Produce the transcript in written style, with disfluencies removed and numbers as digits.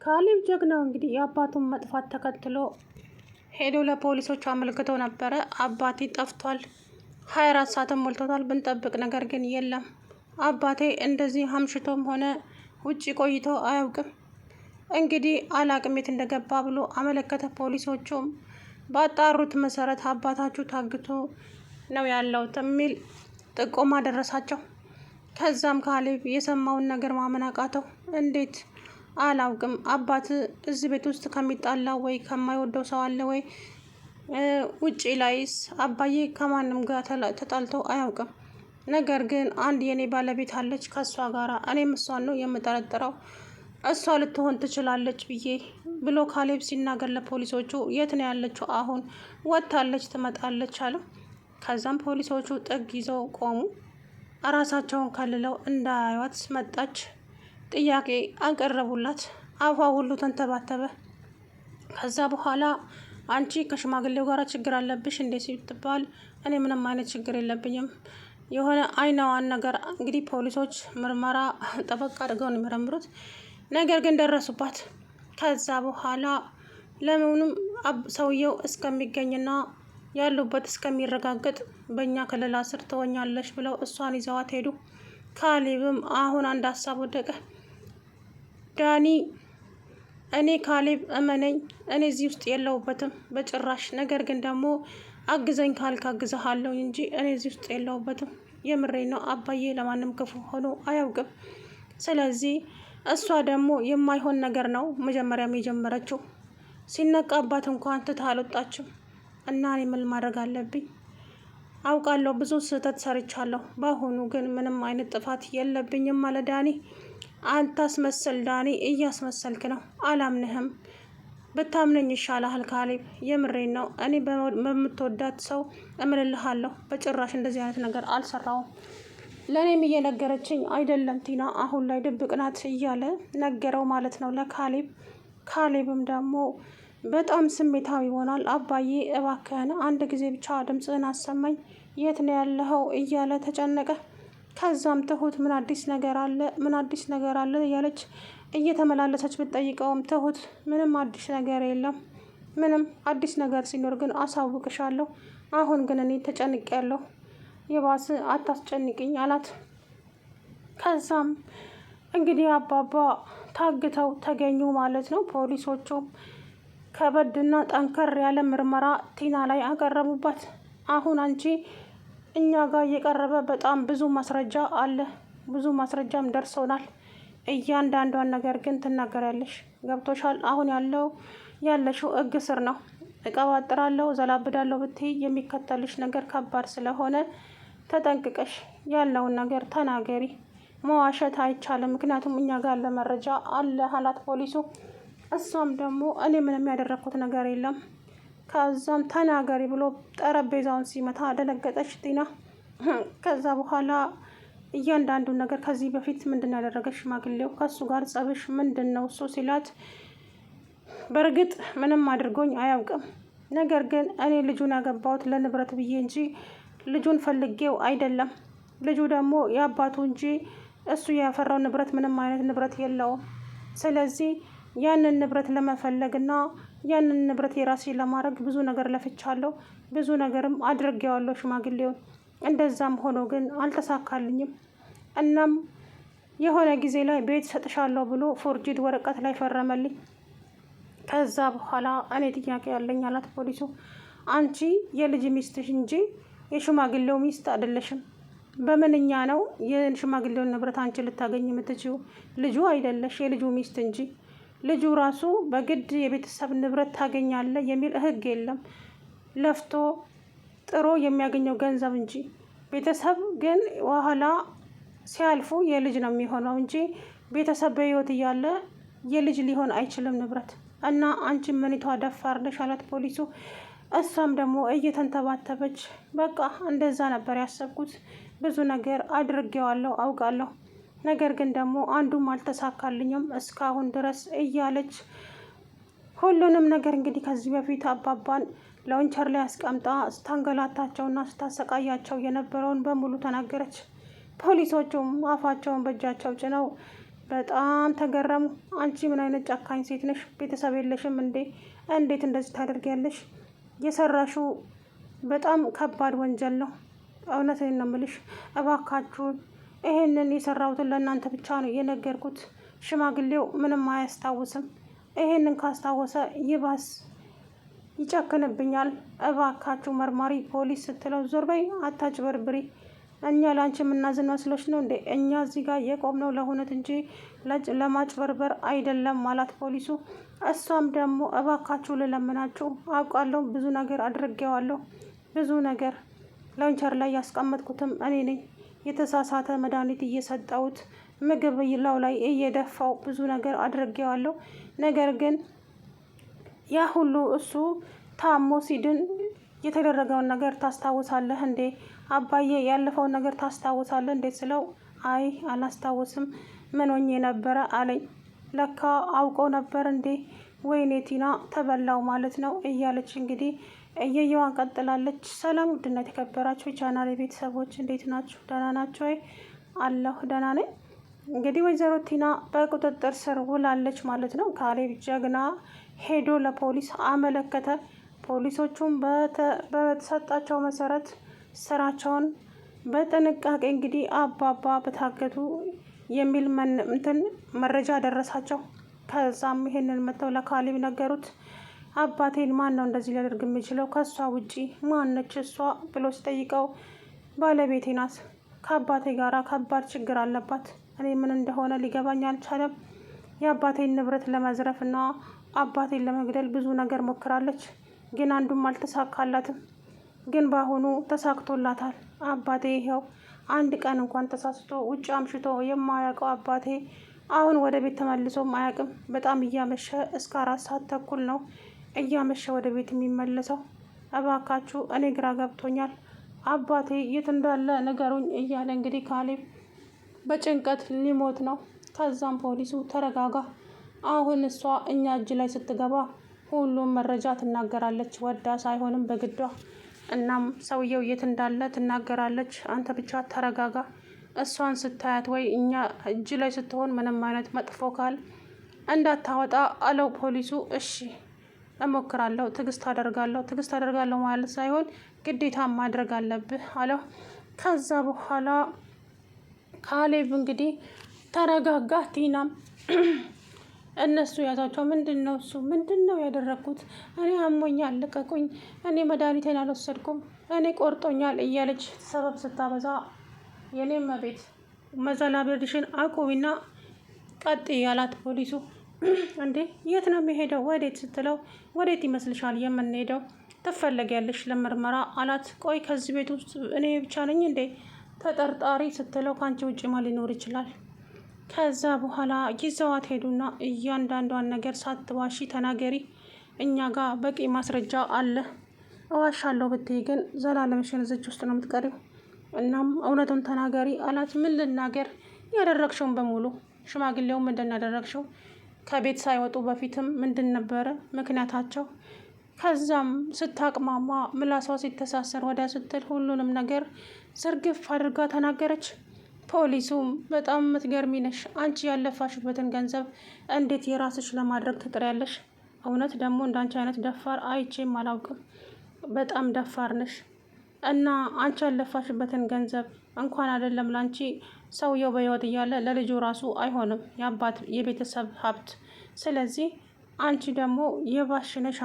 ካሌብ ጀግናው እንግዲህ የአባቱን መጥፋት ተከትሎ ሄዶ ለፖሊሶች አመልክቶ ነበረ። አባቴ ጠፍቷል፣ 24 ሰዓትም ሞልቶታል ብንጠብቅ፣ ነገር ግን የለም። አባቴ እንደዚህ አምሽቶም ሆነ ውጭ ቆይቶ አያውቅም። እንግዲህ አላቅም የት እንደገባ ብሎ አመለከተ። ፖሊሶቹም ባጣሩት መሰረት አባታችሁ ታግቶ ነው ያለው የሚል ጥቆማ ደረሳቸው። ከዛም ካሌብ የሰማውን ነገር ማመን አቃተው። እንዴት አላውቅም፣ አባት እዚህ ቤት ውስጥ ከሚጣላ ወይ ከማይወደው ሰው አለ ወይ? ውጪ ላይስ አባዬ ከማንም ጋር ተጣልቶ አያውቅም። ነገር ግን አንድ የኔ ባለቤት አለች፣ ከእሷ ጋር እኔም እሷን ነው የምጠረጥረው፣ እሷ ልትሆን ትችላለች ብዬ ብሎ ካሌብ ሲናገር ለፖሊሶቹ የት ነው ያለችው? አሁን ወጥታለች፣ ትመጣለች አለው። ከዛም ፖሊሶቹ ጥግ ይዘው ቆሙ። እራሳቸውን ከልለው እንዳያዩት መጣች። ጥያቄ አቀረቡላት። አፏ ሁሉ ተንተባተበ። ከዛ በኋላ አንቺ ከሽማግሌው ጋር ችግር አለብሽ እንዴ ሲትባል እኔ ምንም አይነት ችግር የለብኝም፣ የሆነ አይናዋን ነገር እንግዲህ ፖሊሶች ምርመራ ጠበቅ አድርገው ነው የሚመረምሩት። ነገር ግን ደረሱባት። ከዛ በኋላ ለምንም ሰውየው እስከሚገኝና ያሉበት እስከሚረጋገጥ በእኛ ክልል ስር ትሆኛለሽ ብለው እሷን ይዘዋት ሄዱ። ካሌብም አሁን አንድ ሀሳብ ወደቀ። ዳኒ፣ እኔ ካሌብ እመነኝ፣ እኔ እዚህ ውስጥ የለሁበትም በጭራሽ። ነገር ግን ደግሞ አግዘኝ ካልክ አግዘሃለሁ እንጂ እኔ እዚህ ውስጥ የለሁበትም። የምሬ ነው። አባዬ ለማንም ክፉ ሆኖ አያውቅም። ስለዚህ እሷ ደግሞ የማይሆን ነገር ነው መጀመሪያም የጀመረችው። ሲነቃባት እንኳን ትታ አልወጣችም። እና እኔ ምን ማድረግ አለብኝ? አውቃለሁ ብዙ ስህተት ሰርቻለሁ። በአሁኑ ግን ምንም አይነት ጥፋት የለብኝም አለ ዳኒ። አታስመስል ዳኒ፣ እያስመሰልክ ነው። አላምንህም። ብታምነኝ ይሻልሃል ካሌብ፣ የምሬን ነው። እኔ በምትወዳት ሰው እምልልሃለሁ። በጭራሽ እንደዚህ አይነት ነገር አልሰራውም። ለእኔም እየነገረችኝ አይደለም ቲና፣ አሁን ላይ ድብቅ ናት እያለ ነገረው ማለት ነው ለካሌብ። ካሌብም ደግሞ በጣም ስሜታዊ ይሆናል። አባዬ እባክህን አንድ ጊዜ ብቻ ድምፅህን አሰማኝ፣ የት ነው ያለኸው እያለ ተጨነቀ። ከዛም ትሁት ምን አዲስ ነገር አለ፣ ምን አዲስ ነገር አለ እያለች እየተመላለሰች ብትጠይቀውም ትሁት ምንም አዲስ ነገር የለም፣ ምንም አዲስ ነገር ሲኖር ግን አሳውቅሻለሁ፣ አሁን ግን እኔ ተጨንቄያለሁ፣ የባስ አታስጨንቅኝ አላት። ከዛም እንግዲህ አባባ ታግተው ተገኙ ማለት ነው። ፖሊሶቹም ከበድና ጠንከር ያለ ምርመራ ቲና ላይ አቀረቡባት። አሁን አንቺ እኛ ጋር እየቀረበ በጣም ብዙ ማስረጃ አለ፣ ብዙ ማስረጃም ደርሶናል። እያንዳንዷን ነገር ግን ትናገሪያለሽ፣ ገብቶሻል? አሁን ያለሽው ሕግ ስር ነው። እቀባጥራለሁ፣ ዘላብዳለሁ ብትይ የሚከተልሽ ነገር ከባድ ስለሆነ ተጠንቅቀሽ ያለውን ነገር ተናገሪ። መዋሸት አይቻልም፣ ምክንያቱም እኛ ጋር ያለ መረጃ አለ አላት ፖሊሱ። እሷም ደግሞ እኔ ምንም ያደረኩት ነገር የለም። ከዛም ተናገሪ ብሎ ጠረጴዛውን ሲመታ ደነገጠች ቲና። ከዛ በኋላ እያንዳንዱን ነገር ከዚህ በፊት ምንድን ያደረገች ሽማግሌው፣ ከሱ ጋር ጸብሽ ምንድን ነው እሱ ሲላት፣ በእርግጥ ምንም አድርጎኝ አያውቅም። ነገር ግን እኔ ልጁን ያገባሁት ለንብረት ብዬ እንጂ ልጁን ፈልጌው አይደለም። ልጁ ደግሞ የአባቱ እንጂ እሱ ያፈራው ንብረት ምንም አይነት ንብረት የለውም። ስለዚህ ያንን ንብረት ለመፈለግና ያንን ንብረት የራሴ ለማድረግ ብዙ ነገር ለፍቻለሁ፣ ብዙ ነገርም አድርጌዋለሁ ሽማግሌውን። እንደዛም ሆኖ ግን አልተሳካልኝም። እናም የሆነ ጊዜ ላይ ቤት ሰጥሻለሁ ብሎ ፎርጂድ ወረቀት ላይ ፈረመልኝ። ከዛ በኋላ እኔ ጥያቄ ያለኝ አላት ፖሊሱ፣ አንቺ የልጅ ሚስትሽ እንጂ የሽማግሌው ሚስት አይደለሽም። በምንኛ ነው የሽማግሌውን ንብረት አንቺ ልታገኝ የምትችው? ልጁ አይደለሽ የልጁ ሚስት እንጂ። ልጁ ራሱ በግድ የቤተሰብ ንብረት ታገኛለ የሚል ሕግ የለም። ለፍቶ ጥሮ የሚያገኘው ገንዘብ እንጂ። ቤተሰብ ግን በኋላ ሲያልፉ የልጅ ነው የሚሆነው እንጂ ቤተሰብ በሕይወት እያለ የልጅ ሊሆን አይችልም ንብረት። እና አንቺ ምኒቷ ደፋር ነሽ አላት ፖሊሱ። እሷም ደግሞ እየተንተባተበች በቃ እንደዛ ነበር ያሰብኩት፣ ብዙ ነገር አድርጌዋለሁ አውቃለሁ፣ ነገር ግን ደግሞ አንዱም አልተሳካልኝም እስካሁን ድረስ እያለች ሁሉንም ነገር እንግዲህ ከዚህ በፊት አባባን ላውንቸር ላይ አስቀምጣ ስታንገላታቸውና ስታሰቃያቸው የነበረውን በሙሉ ተናገረች። ፖሊሶቹም አፋቸውን በእጃቸው ጭነው በጣም ተገረሙ። አንቺ ምን አይነት ጨካኝ ሴት ነሽ? ቤተሰብ የለሽም እንዴ? እንዴት እንደዚህ ታደርጊያለሽ? የሰራሽው በጣም ከባድ ወንጀል ነው። እውነቴን ነው የምልሽ። እባካችሁን ይሄንን የሰራሁትን ለእናንተ ብቻ ነው የነገርኩት። ሽማግሌው ምንም አያስታውስም። ይሄንን ካስታወሰ ይባስ ይጨክንብኛል። እባካችሁ መርማሪ ፖሊስ ስትለው ዞር በይ አታጭበርብሪ፣ እኛ ለአንቺ የምናዝን መስሎች ነው እንዴ? እኛ እዚህ ጋር የቆምነው ለእውነት እንጂ ለማጭበርበር አይደለም ማለት ፖሊሱ። እሷም ደግሞ እባካችሁ ልለምናችሁ፣ አውቃለሁ ብዙ ነገር አድርጌዋለሁ። ብዙ ነገር ላውንቸር ላይ ያስቀመጥኩትም እኔ ነኝ። የተሳሳተ መድኃኒት እየሰጠሁት ምግብ ላው ላይ እየደፋው ብዙ ነገር አድርጌዋለሁ። ነገር ግን ያ ሁሉ እሱ ታሞ ሲድን የተደረገውን ነገር ታስታውሳለህ እንዴ? አባዬ ያለፈውን ነገር ታስታውሳለህ እንዴ ስለው አይ አላስታውስም፣ ምን ሆኜ ነበረ አለኝ። ለካ አውቀው ነበር እንዴ? ወይኔ ቲና ተበላው ማለት ነው እያለች እንግዲህ እየየዋን ቀጥላለች። ሰላም ውድና የተከበራችሁ ቻናል ቤተሰቦች እንዴት ናችሁ? ደህና ናችሁ ወይ? አለሁ ደህና ነኝ። እንግዲህ ወይዘሮ ቲና በቁጥጥር ስር ውላለች ማለት ነው። ካሌብ ጀግና ሄዶ ለፖሊስ አመለከተ። ፖሊሶቹም በተሰጣቸው መሰረት ስራቸውን በጥንቃቄ እንግዲህ አባባ በታገቱ የሚል መረጃ ደረሳቸው። ከዛም ይሄንን መጥተው ለካሌብ ነገሩት። አባቴን ማን ነው እንደዚህ ሊያደርግ የሚችለው? ከእሷ ውጪ ማነች እሷ ብሎ ሲጠይቀው ባለቤቴ ናት። ከአባቴ ጋራ ከባድ ችግር አለባት። እኔ ምን እንደሆነ ሊገባኝ አልቻለም። የአባቴን ንብረት ለመዝረፍ እና አባቴን ለመግደል ብዙ ነገር ሞክራለች፣ ግን አንዱም አልተሳካላትም። ግን በአሁኑ ተሳክቶላታል። አባቴ ይኸው አንድ ቀን እንኳን ተሳስቶ ውጭ አምሽቶ የማያውቀው አባቴ አሁን ወደ ቤት ተመልሶም አያውቅም። በጣም እያመሸ እስከ 4 ሰዓት ተኩል ነው እያመሸ ወደ ቤት የሚመለሰው። እባካችሁ እኔ ግራ ገብቶኛል፣ አባቴ የት እንዳለ ንገሩኝ እያለ እንግዲህ ካሌብ በጭንቀት ሊሞት ነው። ከዛም ፖሊሱ ተረጋጋ፣ አሁን እሷ እኛ እጅ ላይ ስትገባ ሁሉም መረጃ ትናገራለች፣ ወዳ ሳይሆንም በግዷ። እናም ሰውየው የት እንዳለ ትናገራለች። አንተ ብቻ ተረጋጋ፣ እሷን ስታያት ወይ እኛ እጅ ላይ ስትሆን ምንም አይነት መጥፎ ካል እንዳታወጣ አለው ፖሊሱ። እሺ እሞክራለሁ፣ ትዕግስት አደርጋለሁ ማለት ሳይሆን ግዴታ ማድረግ አለብህ አለው። ከዛ በኋላ ካሌብ እንግዲህ ተረጋጋ። ቲናም እነሱ ያዛቸው። ምንድን ነው እሱ? ምንድን ነው ያደረግኩት? እኔ አሞኛል፣ ልቀቁኝ፣ እኔ መድኃኒቴን አልወሰድኩም፣ እኔ ቆርጦኛል እያለች ሰበብ ስታበዛ የኔም ቤት መዘላበድሽን አቁሚና ቀጥ ያላት ፖሊሱ። እንዴ የት ነው የሚሄደው? ወዴት ስትለው ወዴት ይመስልሻል የምንሄደው? ትፈለጊያለሽ ለምርመራ አላት። ቆይ ከዚህ ቤት ውስጥ እኔ ብቻ ነኝ እንዴ ተጠርጣሪ ስትለው ከአንቺ ውጭ ማ ሊኖር ይችላል? ከዛ በኋላ ይዘዋት ሄዱና እያንዳንዷን ነገር ሳትዋሺ ተናገሪ፣ እኛ ጋር በቂ ማስረጃ አለ። እዋሻለሁ ብትይ ግን ዘላለምሽን እዚች ውስጥ ነው የምትቀሪው። እናም እውነቱን ተናገሪ አላት። ምን ልናገር? ያደረግሽውን በሙሉ። ሽማግሌው ምንድን ያደረግሽው? ከቤት ሳይወጡ በፊትም ምንድን ነበረ ምክንያታቸው? ከዛም ስታቅማማ ምላሷ ሲተሳሰር ወዲያ ስትል ሁሉንም ነገር ዝርግፍ አድርጋ ተናገረች። ፖሊሱም በጣም የምትገርሚ ነሽ፣ አንቺ ያለፋሽበትን ገንዘብ እንዴት የራስሽ ለማድረግ ትጥሪያለሽ? እውነት ደግሞ እንዳንቺ አይነት ደፋር አይቼም አላውቅም። በጣም ደፋር ነሽ። እና አንቺ ያለፋሽበትን ገንዘብ እንኳን አይደለም ላንቺ፣ ሰውየው በህይወት እያለ ለልጁ ራሱ አይሆንም፣ የቤተሰብ ሀብት። ስለዚህ አንቺ ደግሞ የባሽነሽ